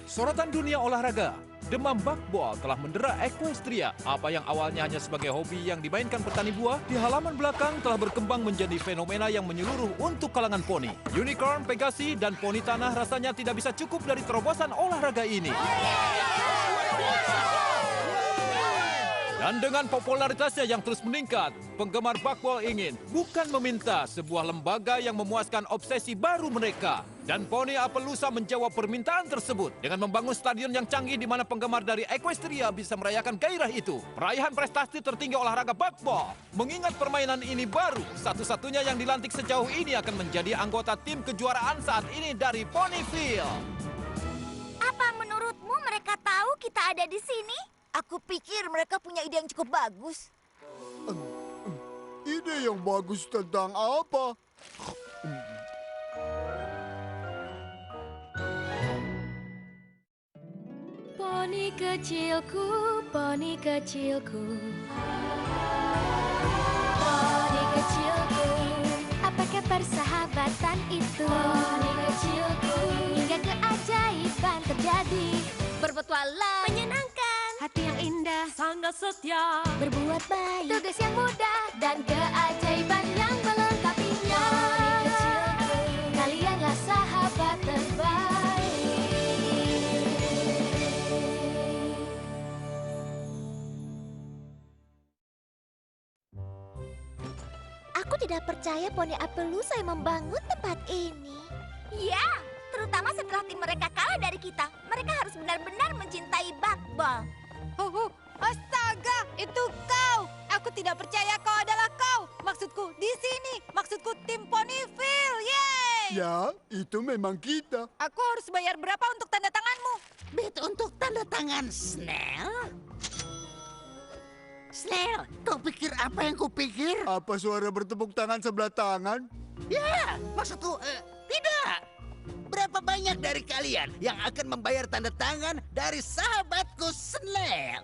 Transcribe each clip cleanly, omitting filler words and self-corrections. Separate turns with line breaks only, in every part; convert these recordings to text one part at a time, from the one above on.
Sorotan dunia olahraga, demam bakbol telah mendera Equestria. Apa yang awalnya hanya sebagai hobi yang dimainkan petani buah, di halaman belakang telah berkembang menjadi fenomena yang menyeluruh untuk kalangan poni. Unicorn, Pegasi, dan poni tanah rasanya tidak bisa cukup dari terobosan olahraga ini. Dan dengan popularitasnya yang terus meningkat, penggemar bakbol ingin, bukan meminta, sebuah lembaga yang memuaskan obsesi baru mereka. Dan Poni Appaloosa menjawab permintaan tersebut dengan membangun stadion yang canggih di mana penggemar dari Equestria bisa merayakan gairah itu. Peraihan prestasi tertinggi olahraga bakbol. Mengingat permainan ini baru, satu-satunya yang dilantik sejauh ini akan menjadi anggota tim kejuaraan saat ini dari Ponyville.
Apa menurutmu mereka tahu kita ada di sini? Aku pikir mereka punya ide yang cukup bagus.
Ide yang bagus tentang apa?
Poni kecilku, poni kecilku. Poni kecilku, apakah persahabatan itu? Poni kecilku, hingga keajaiban terjadi. Berpetualang, menyenangkan, hati yang indah, sangat setia, berbuat baik, tugas yang mudah, dan keajaiban yang melengkapinya. Poni kecilku, kalianlah sahabat terbaik.
Aku tidak percaya Pony Appaloosa yang membangun tempat ini. Ya, terutama setelah tim mereka kalah dari kita. Mereka harus benar-benar mencintai bakbol.
Astaga, itu kau! Aku tidak percaya kau adalah kau. Maksudku di sini, maksudku tim Ponyville, yeay!
Ya, itu memang kita.
Aku harus bayar berapa untuk tanda tanganmu?
Bet untuk tanda tangan Snail? Snail, kau pikir apa yang kupikir?
Apa suara bertepuk tangan sebelah tangan?
Ya, maksudku tidak. Berapa banyak dari kalian yang akan membayar tanda tangan dari sahabatku Snail?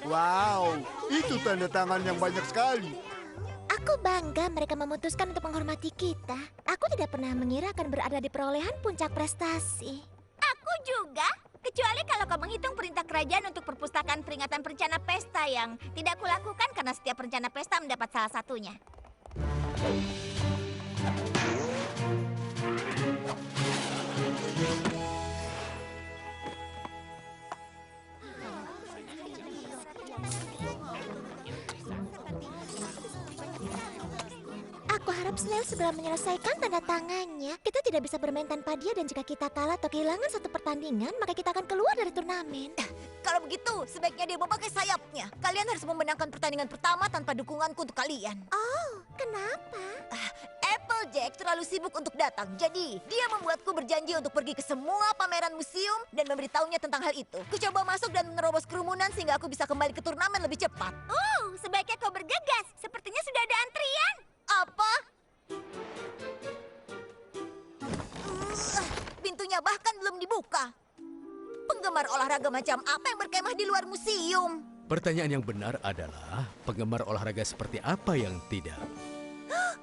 Wow, itu tanda tangan yang banyak sekali.
Aku bangga mereka memutuskan untuk menghormati kita. Aku tidak pernah mengira akan berada di perolehan puncak prestasi. Aku juga. Kecuali kalau kau menghitung perintah kerajaan untuk perpustakaan peringatan perencana pesta yang tidak kulakukan karena setiap perencana pesta mendapat salah satunya. Aku harap Snail segera menyelesaikan tanda tangannya. Kita tidak bisa bermain tanpa dia dan jika kita kalah atau kehilangan satu pertandingan, maka kita akan keluar dari turnamen. Kalau begitu, sebaiknya dia memakai sayapnya. Kalian harus memenangkan pertandingan pertama tanpa dukunganku untuk kalian. Oh, kenapa? Applejack terlalu sibuk untuk datang. Jadi, dia membuatku berjanji untuk pergi ke semua pameran museum dan memberitahunya tentang hal itu. Ku coba masuk dan menerobos kerumunan sehingga aku bisa kembali ke turnamen lebih cepat. Sebaiknya kau bergegas. Sepertinya sudah ada antrian. Apa? Pintunya bahkan belum dibuka. Penggemar olahraga macam apa yang berkemah di luar museum?
Pertanyaan yang benar adalah, penggemar olahraga seperti apa yang tidak?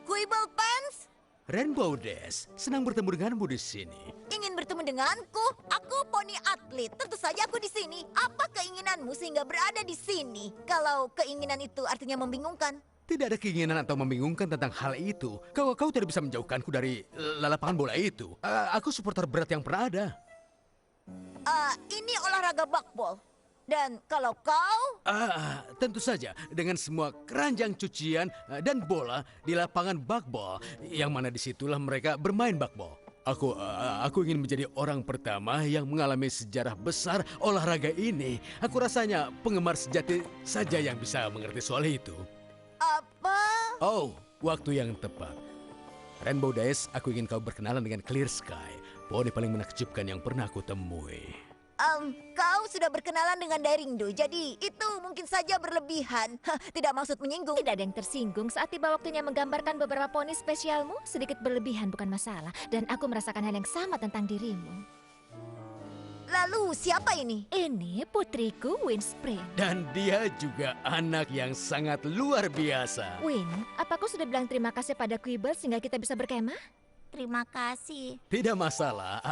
Quibble Pants?
Rainbow Dash, senang bertemu denganmu di sini.
Ingin bertemu denganku? Aku poni atlet. Tentu saja aku di sini. Apa keinginanmu sehingga berada di sini? Kalau keinginan itu artinya membingungkan.
Tidak ada keinginan atau membingungkan tentang hal itu. Kau tidak bisa menjauhkanku dari lapangan bola itu. Aku supporter berat yang pernah ada.
Ini olahraga bakbol. Dan kalau kau...
Tentu saja, dengan semua keranjang cucian dan bola di lapangan bakbol, yang mana disitulah mereka bermain bakbol. Aku ingin menjadi orang pertama yang mengalami sejarah besar olahraga ini. Aku rasanya penggemar sejati saja yang bisa mengerti soal itu.
Apa?
Oh, waktu yang tepat. Rainbow Dash, aku ingin kau berkenalan dengan Clear Sky, poni paling menakjubkan yang pernah aku temui.
Kau sudah berkenalan dengan Daringdo, jadi itu mungkin saja berlebihan. Tidak maksud menyinggung.
Tidak ada yang tersinggung saat tiba waktunya menggambarkan beberapa poni spesialmu. Sedikit berlebihan bukan masalah. Dan aku merasakan hal yang sama tentang dirimu.
Lalu siapa ini?
Ini putriku Winspring.
Dan dia juga anak yang sangat luar biasa.
Win, apa kau sudah bilang terima kasih pada Quibble sehingga kita bisa berkemah?
Terima kasih.
Tidak masalah,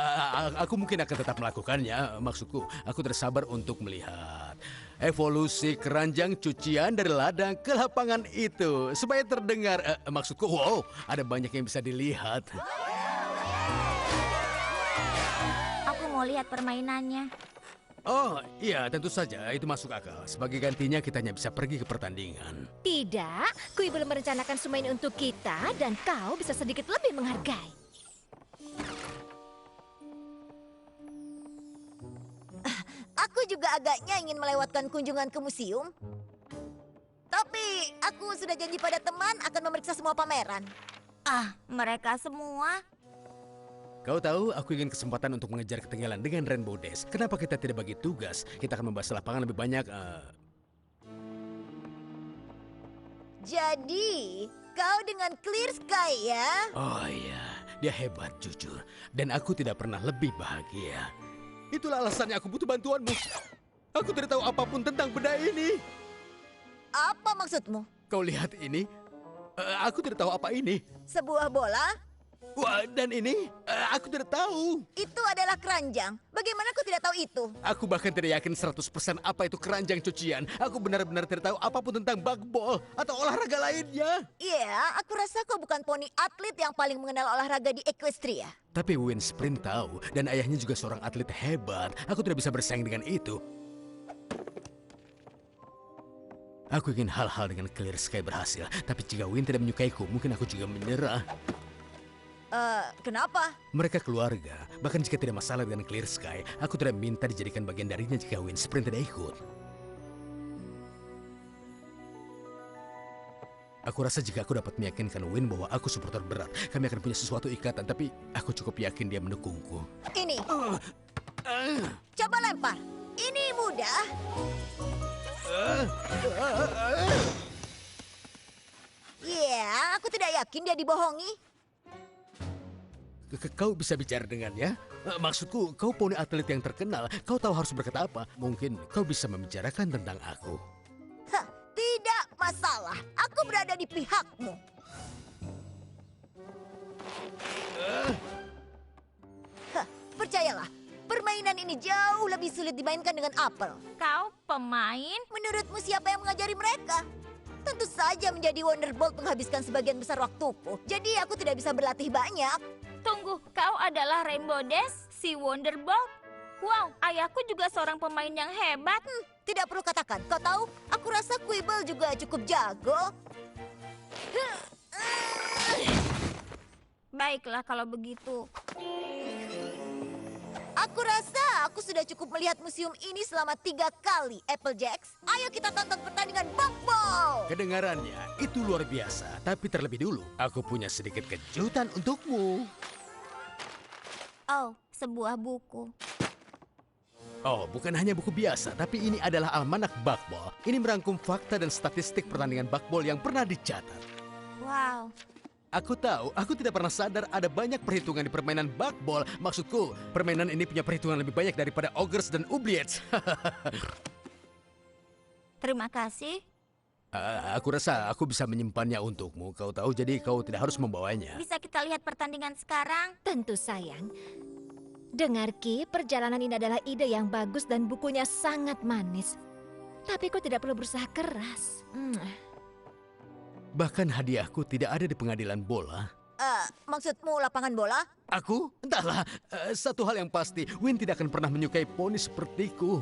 aku mungkin akan tetap melakukannya. Maksudku, aku tersabar untuk melihat evolusi keranjang cucian dari ladang ke lapangan itu. Supaya terdengar, maksudku, wow, ada banyak yang bisa dilihat.
Aku mau lihat permainannya.
Oh, iya, tentu saja, itu masuk akal. Sebagai gantinya, kita hanya bisa pergi ke pertandingan.
Tidak, Quibble merencanakan semua ini untuk kita dan kau bisa sedikit lebih menghargai.
Aku juga agaknya ingin melewatkan kunjungan ke museum. Tapi aku sudah janji pada teman akan memeriksa semua pameran. Mereka semua?
Kau tahu, aku ingin kesempatan untuk mengejar ketinggalan dengan Rainbow Dash. Kenapa kita tidak bagi tugas? Kita akan membahas lapangan lebih banyak.
Jadi, kau dengan Clear Sky ya?
Oh iya, dia hebat jujur. Dan aku tidak pernah lebih bahagia. Itulah alasannya aku butuh bantuanmu. Aku tidak tahu apapun tentang benda ini.
Apa maksudmu?
Kau lihat ini? Aku tidak tahu apa ini.
Sebuah bola?
Wah, dan ini? Aku tidak tahu.
Itu adalah keranjang. Bagaimana kau tidak tahu itu?
Aku bahkan tidak yakin 100% apa itu keranjang cucian. Aku benar-benar tidak tahu apapun tentang bugball atau olahraga lainnya.
Iya, aku rasa kau bukan poni atlet yang paling mengenal olahraga di Equestria.
Tapi Winsprint tahu, dan ayahnya juga seorang atlet hebat. Aku tidak bisa bersaing dengan itu. Aku ingin hal-hal dengan Clear Sky berhasil. Tapi jika Win tidak menyukaiku, mungkin aku juga menyerah.
Kenapa?
Mereka keluarga. Bahkan jika tidak masalah dengan Clear Sky, aku tidak minta dijadikan bagian darinya jika Winsprint tidak ikut. Aku rasa jika aku dapat meyakinkan Win bahwa aku supporter berat, kami akan punya sesuatu ikatan, tapi aku cukup yakin dia mendukungku.
Ini. Coba lempar. Ini mudah. Aku tidak yakin dia dibohongi.
Kau bisa bicara dengannya? Maksudku, kau poni atlet yang terkenal. Kau tahu harus berkata apa. Mungkin kau bisa membicarakan tentang aku.
Tidak masalah. Aku berada di pihakmu. Percayalah, permainan ini jauh lebih sulit dimainkan dengan apel.
Kau pemain?
Menurutmu siapa yang mengajari mereka? Tentu saja menjadi Wonderbolt menghabiskan sebagian besar waktuku. Jadi aku tidak bisa berlatih banyak.
Tunggu, kau adalah Rainbow Dash, si Wonderbolt? Wow, ayahku juga seorang pemain yang hebat.
Tidak perlu katakan. Kau tahu, aku rasa Quibble juga cukup jago.
Baiklah kalau begitu.
Aku rasa aku sudah cukup melihat museum ini selama 3 kali, Applejacks. Ayo kita tonton pertandingan bugball.
Kedengarannya itu luar biasa. Tapi terlebih dulu, aku punya sedikit kejutan untukmu.
Oh, sebuah buku.
Oh, bukan hanya buku biasa, tapi ini adalah almanak bugball. Ini merangkum fakta dan statistik pertandingan bugball yang pernah dicatat.
Wow.
Aku tahu, aku tidak pernah sadar ada banyak perhitungan di permainan bugball. Maksudku, permainan ini punya perhitungan lebih banyak daripada Ogres dan Oubliettes.
Terima kasih.
Aku rasa aku bisa menyimpannya untukmu. Kau tahu, jadi kau tidak harus membawanya.
Bisa kita lihat pertandingan sekarang?
Tentu sayang. Dengar Ki, perjalanan ini adalah ide yang bagus dan bukunya sangat manis. Tapi kau tidak perlu berusaha keras.
Bahkan hadiahku tidak ada di pengadilan bola.
Maksudmu lapangan bola?
Aku? Entahlah, satu hal yang pasti, Win tidak akan pernah menyukai poni sepertiku.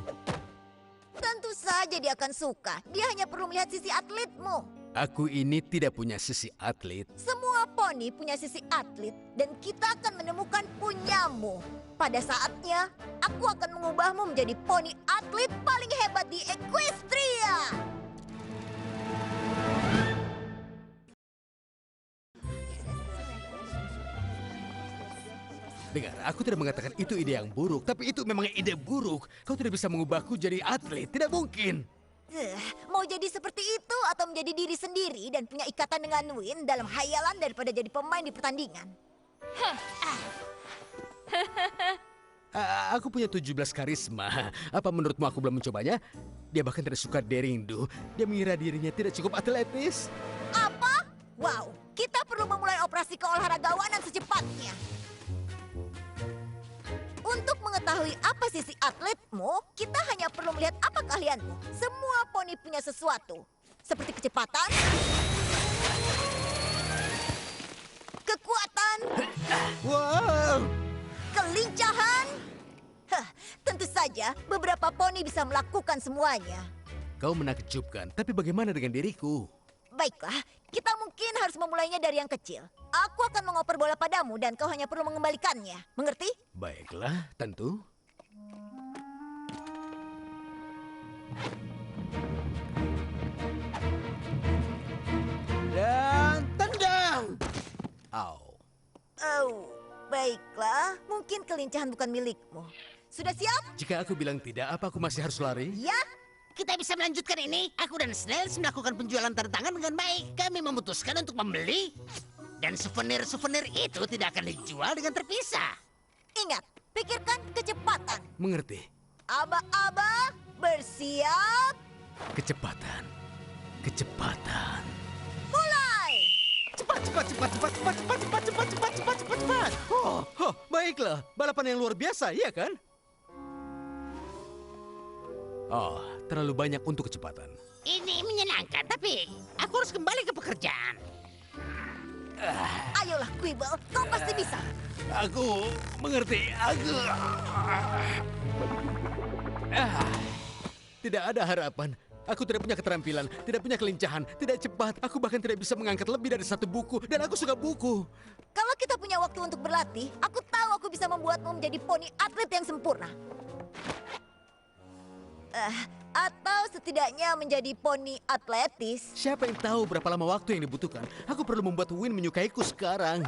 Tentu saja dia akan suka. Dia hanya perlu melihat sisi atletmu.
Aku ini tidak punya sisi atlet.
Semua poni punya sisi atlet dan kita akan menemukan punyamu. Pada saatnya, aku akan mengubahmu menjadi poni atlet paling hebat di Equestria.
Dengar, aku tidak mengatakan itu ide yang buruk, tapi itu memang ide buruk. Kau tidak bisa mengubahku jadi atlet, tidak mungkin.
Mau jadi seperti itu atau menjadi diri sendiri dan punya ikatan dengan Win dalam hayalan daripada jadi pemain di pertandingan.
Aku punya 17 karisma. Apa menurutmu aku belum mencobanya? Dia bahkan tidak suka Derindu. Dia mengira dirinya tidak cukup atletis.
Apa? Wow, kita perlu memulai operasi keolahragawanan secepatnya. Untuk mengetahui apa sisi atletmu, kita hanya perlu melihat apa keahlianmu. Semua poni punya sesuatu. Seperti kecepatan, kekuatan,
Wow!
kelincahan. Hah, tentu saja beberapa poni bisa melakukan semuanya.
Kau menakjubkan, tapi bagaimana dengan diriku?
Baiklah, kita mungkin harus memulainya dari yang kecil. Aku akan mengoper bola padamu dan kau hanya perlu mengembalikannya. Mengerti?
Baiklah, tentu.
Dan tendang.
Au.
Oh, baiklah. Mungkin kelincahan bukan milikmu. Sudah siap?
Jika aku bilang tidak, apa aku masih harus lari?
Ya.
Kita bisa melanjutkan ini. Aku dan Snails melakukan penjualan tanda tangan dengan baik. Kami memutuskan untuk membeli. Dan souvenir-souvenir itu tidak akan dijual dengan terpisah.
Ingat, pikirkan kecepatan.
Mengerti.
Aba-aba, bersiap,
Kecepatan. Kecepatan.
mulai!
Cepat. Oh, baiklah. Balapan yang luar biasa, iya kan? Oh, terlalu banyak untuk kecepatan.
Ini menyenangkan, tapi aku harus kembali ke pekerjaan.
Ayolah, Quibble, kau pasti bisa.
Aku mengerti. Tidak ada harapan. Aku tidak punya keterampilan, tidak punya kelincahan, tidak cepat. Aku bahkan tidak bisa mengangkat lebih dari satu buku, dan aku suka buku.
Kalau kita punya waktu untuk berlatih, aku tahu aku bisa membuatmu menjadi poni atlet yang sempurna. Atau setidaknya menjadi poni atletis.
Siapa yang tahu berapa lama waktu yang dibutuhkan? Aku perlu membuat Win menyukaiku sekarang.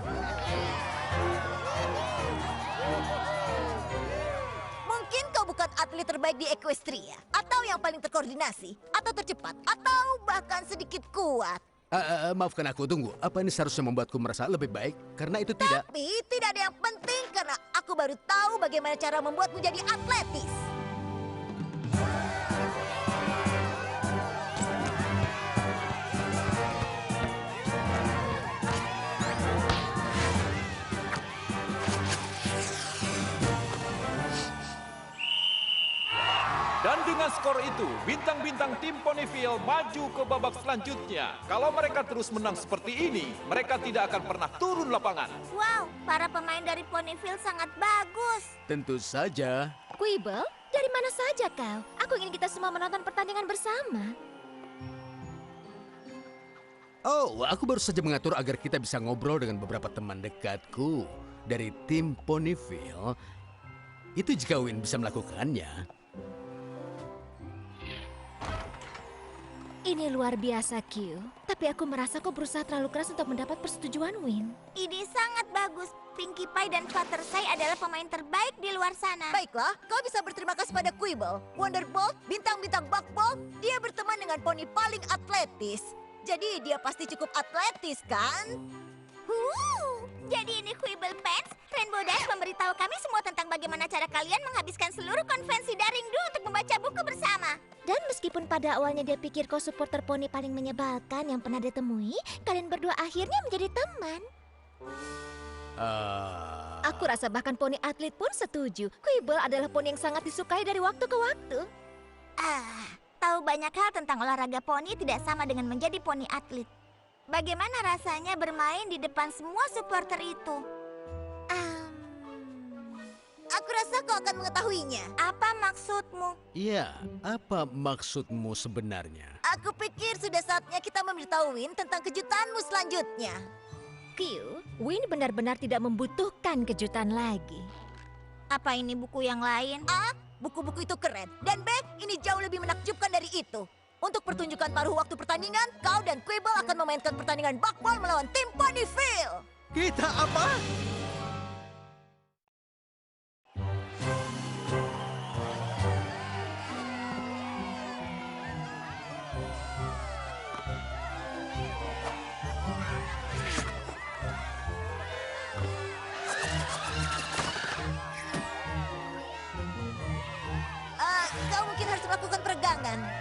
Mungkin kau bukan atlet terbaik di Equestria, atau yang paling terkoordinasi, atau tercepat, atau bahkan sedikit kuat.
Maafkan aku, tunggu. Apa ini seharusnya membuatku merasa lebih baik? Karena itu tidak...
Tapi tidak ada yang penting karena aku baru tahu bagaimana cara membuatmu jadi atletis.
Dan dengan skor itu, bintang-bintang tim Ponyville maju ke babak selanjutnya. Kalau mereka terus menang seperti ini, mereka tidak akan pernah turun lapangan.
Wow, para pemain dari Ponyville sangat bagus.
Tentu saja.
Quibble, dari mana saja kau? Aku ingin kita semua menonton pertandingan bersama.
Oh, aku baru saja mengatur agar kita bisa ngobrol dengan beberapa teman dekatku dari tim Ponyville. Itu jika Win bisa melakukannya.
Ini luar biasa, Q. Tapi aku merasa kau berusaha terlalu keras untuk mendapat persetujuan Win.
Ini sangat bagus. Pinkie Pie dan Fluttershy adalah pemain terbaik di luar sana. Baiklah, kau bisa berterima kasih pada Quibble. Wonderbolt, bintang-bintang Buckball, dia berteman dengan poni paling atletis. Jadi dia pasti cukup atletis, kan? Jadi ini Quibble Pants? Rainbow Dash memberitahu kami semua tentang bagaimana cara kalian menghabiskan seluruh konvensi Daringdo untuk membaca buku bersama.
Dan meskipun pada awalnya dia pikir kau supporter poni paling menyebalkan yang pernah ditemui, kalian berdua akhirnya menjadi teman. Aku rasa bahkan poni atlet pun setuju. Quibble adalah poni yang sangat disukai dari waktu ke waktu.
Tahu banyak hal tentang olahraga poni tidak sama dengan menjadi poni atlet. Bagaimana rasanya bermain di depan semua supporter itu? Aku rasa kau akan mengetahuinya. Apa maksudmu?
Iya, apa maksudmu sebenarnya?
Aku pikir sudah saatnya kita memberitahu Win tentang kejutanmu selanjutnya.
Q, Win benar-benar tidak membutuhkan kejutan lagi.
Apa ini buku yang lain? Buku-buku itu keren. Dan B, ini jauh lebih menakjubkan dari itu. Untuk pertunjukan paruh waktu pertandingan, kau dan Quibble akan memainkan pertandingan Buckball melawan tim Ponyville.
Kita apa?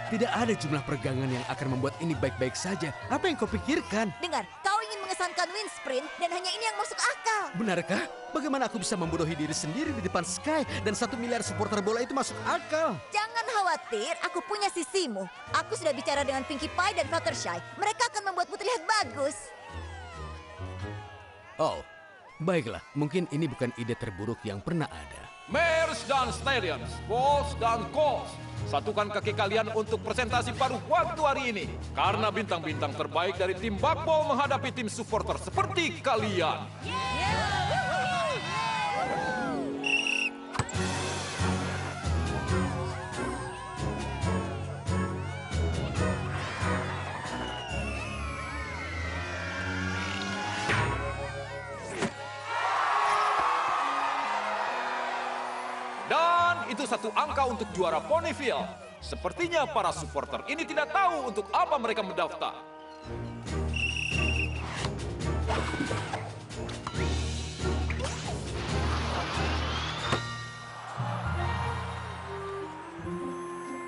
Tidak ada jumlah peregangan yang akan membuat ini baik-baik saja. Apa yang kau pikirkan?
Dengar, kau ingin mengesankan wind sprint dan hanya ini yang masuk akal.
Benarkah? Bagaimana aku bisa membodohi diri sendiri di depan Sky dan 1 miliar supporter bola itu masuk akal?
Jangan khawatir, aku punya sisimu. Aku sudah bicara dengan Pinkie Pie dan Fluttershy. Mereka akan membuatmu terlihat bagus.
Oh, baiklah. Mungkin ini bukan ide terburuk yang pernah ada.
Mares dan Stallions, Balls dan Calls. Satukan kaki kalian untuk presentasi paruh waktu hari ini. Karena bintang-bintang terbaik dari tim Bakball menghadapi tim supporter seperti kalian. Dan itu satu angka untuk juara Ponyville. Sepertinya para supporter ini tidak tahu untuk apa mereka mendaftar.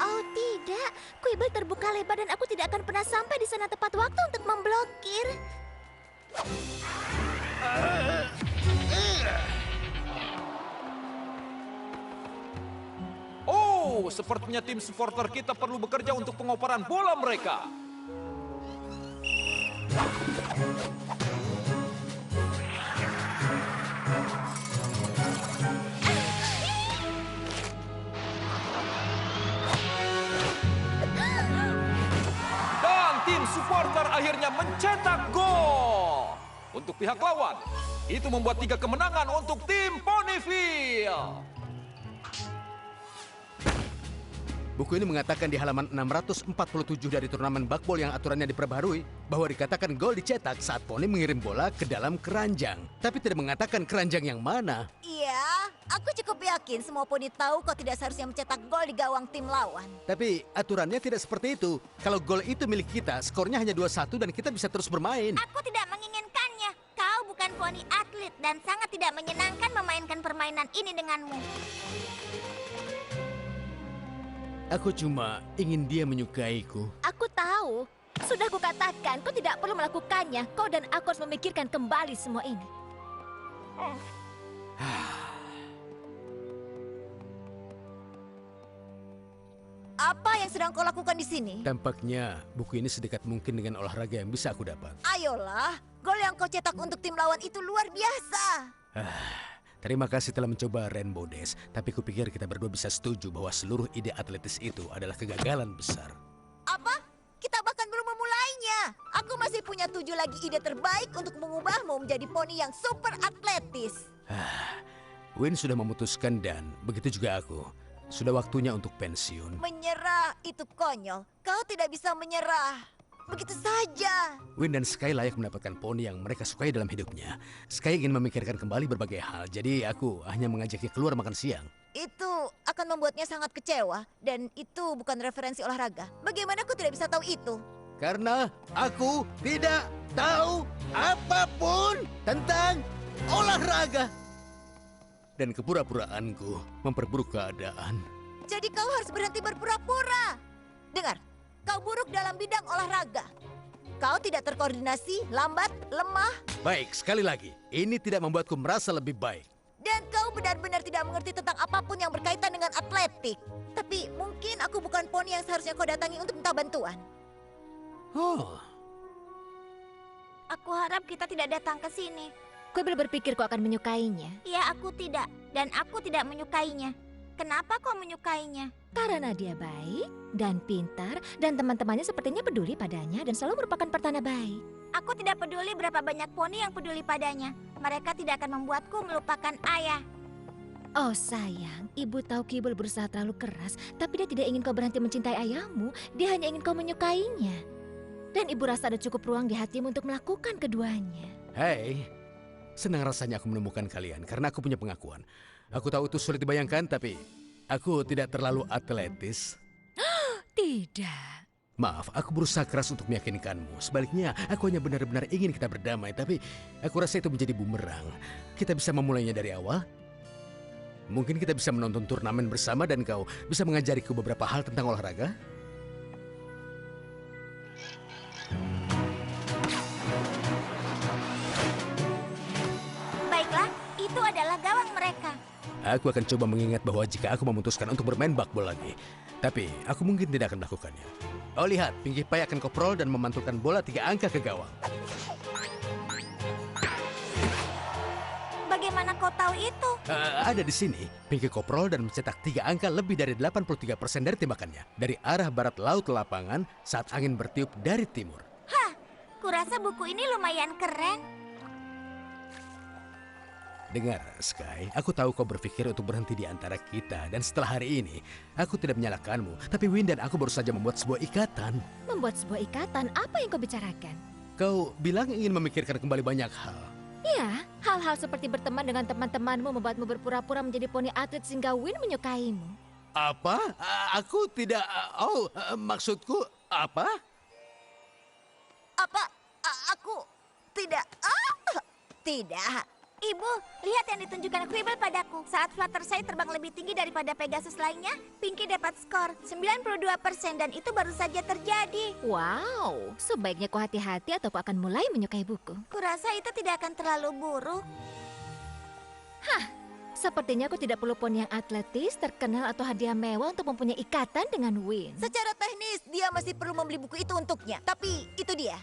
Oh tidak, kuil terbuka lebar dan aku tidak akan pernah sampai di sana tepat waktu untuk memblokir.
Oh, sepertinya tim supporter kita perlu bekerja untuk pengoperan bola mereka. Dan tim supporter akhirnya mencetak gol. Untuk pihak lawan, itu membuat 3 kemenangan untuk tim Ponyville.
Buku ini mengatakan di halaman 647 dari turnamen bakbol yang aturannya diperbaharui bahwa dikatakan gol dicetak saat poni mengirim bola ke dalam keranjang. Tapi tidak mengatakan keranjang yang mana.
Iya, aku cukup yakin semua poni tahu kau tidak seharusnya mencetak gol di gawang tim lawan.
Tapi aturannya tidak seperti itu. Kalau gol itu milik kita, skornya hanya 2-1 dan kita bisa terus bermain.
Aku tidak menginginkannya. Kau bukan poni atlet dan sangat tidak menyenangkan memainkan permainan ini denganmu.
Aku cuma ingin dia menyukaiku.
Aku tahu. Sudah kukatakan, kau tidak perlu melakukannya. Kau dan aku harus memikirkan kembali semua ini.
Apa yang sedang kau lakukan di sini?
Tampaknya buku ini sedekat mungkin dengan olahraga yang bisa aku dapat.
Ayolah, gol yang kau cetak untuk tim lawan itu luar biasa.
Terima kasih telah mencoba Rainbow Dash, tapi kupikir kita berdua bisa setuju bahwa seluruh ide atletis itu adalah kegagalan besar.
Apa? Kita bahkan belum memulainya. Aku masih punya 7 lagi ide terbaik untuk mengubahmu menjadi poni yang super atletis.
Win sudah memutuskan dan begitu juga aku. Sudah waktunya untuk pensiun.
Menyerah itu konyol. Kau tidak bisa menyerah. Begitu saja.
Win dan Sky layak mendapatkan poni yang mereka sukai dalam hidupnya. Sky ingin memikirkan kembali berbagai hal, jadi aku hanya mengajaknya keluar makan siang.
Itu akan membuatnya sangat kecewa. Dan itu bukan referensi olahraga. Bagaimana aku tidak bisa tahu itu?
Karena aku tidak tahu apapun tentang olahraga. Dan kepura-puraanku memperburuk keadaan.
Jadi kau harus berhenti berpura-pura. Dengar, kau buruk dalam bidang olahraga. Kau tidak terkoordinasi, lambat, lemah.
Baik, sekali lagi. Ini tidak membuatku merasa lebih baik.
Dan kau benar-benar tidak mengerti tentang apapun yang berkaitan dengan atletik. Tapi mungkin aku bukan poni yang seharusnya kau datangi untuk minta bantuan.
Oh,
Aku harap kita tidak datang ke sini.
Quibble berpikir kau akan menyukainya.
Ya, aku tidak. Dan aku tidak menyukainya. Kenapa kau menyukainya?
Karena dia baik dan pintar dan teman-temannya sepertinya peduli padanya dan selalu merupakan pertanda baik.
Aku tidak peduli berapa banyak poni yang peduli padanya. Mereka tidak akan membuatku melupakan ayah.
Oh sayang, ibu tahu Quibble berusaha terlalu keras, tapi dia tidak ingin kau berhenti mencintai ayahmu. Dia hanya ingin kau menyukainya. Dan ibu rasa ada cukup ruang di hatimu untuk melakukan keduanya.
Hei, senang rasanya aku menemukan kalian karena aku punya pengakuan. Aku tahu itu sulit dibayangkan, tapi aku tidak terlalu atletis.
Tidak.
Maaf, aku berusaha keras untuk meyakinkanmu. Sebaliknya, aku hanya benar-benar ingin kita berdamai, tapi aku rasa itu menjadi bumerang. Kita bisa memulainya dari awal. Mungkin kita bisa menonton turnamen bersama dan kau bisa mengajariku beberapa hal tentang olahraga. Aku akan coba mengingat bahwa jika aku memutuskan untuk bermain bakbol lagi. Tapi aku mungkin tidak akan melakukannya. Oh lihat, Pinkie Pie akan koprol dan memantulkan bola 3 angka ke gawang.
Bagaimana kau tahu itu?
Ada di sini, Pinkie koprol dan mencetak 3 angka lebih dari 83% dari tembakannya. Dari arah barat laut lapangan saat angin bertiup dari timur.
Hah, kurasa buku ini lumayan keren.
Dengar, Sky, aku tahu kau berpikir untuk berhenti di antara kita. Dan setelah hari ini, aku tidak menyalahkanmu. Tapi Win dan aku baru saja membuat sebuah ikatan.
Membuat sebuah ikatan, apa yang kau bicarakan?
Kau bilang ingin memikirkan kembali banyak hal.
Ya, hal-hal seperti berteman dengan teman-temanmu membuatmu berpura-pura menjadi poni atlet sehingga Win menyukaimu.
Apa? Aku tidak... maksudku apa?
Apa? Aku tidak. Tidak. Ibu, lihat yang ditunjukkan Quibble padaku. Saat Fluttershy terbang lebih tinggi daripada Pegasus lainnya, Pinkie dapat skor 92% dan itu baru saja terjadi.
Wow, sebaiknya kau hati-hati atau kau akan mulai menyukai buku.
Kurasa itu tidak akan terlalu buruk.
Sepertinya aku tidak perlu poni yang atletis, terkenal atau hadiah mewah untuk mempunyai ikatan dengan Win.
Secara teknis, dia masih perlu membeli buku itu untuknya. Tapi itu dia.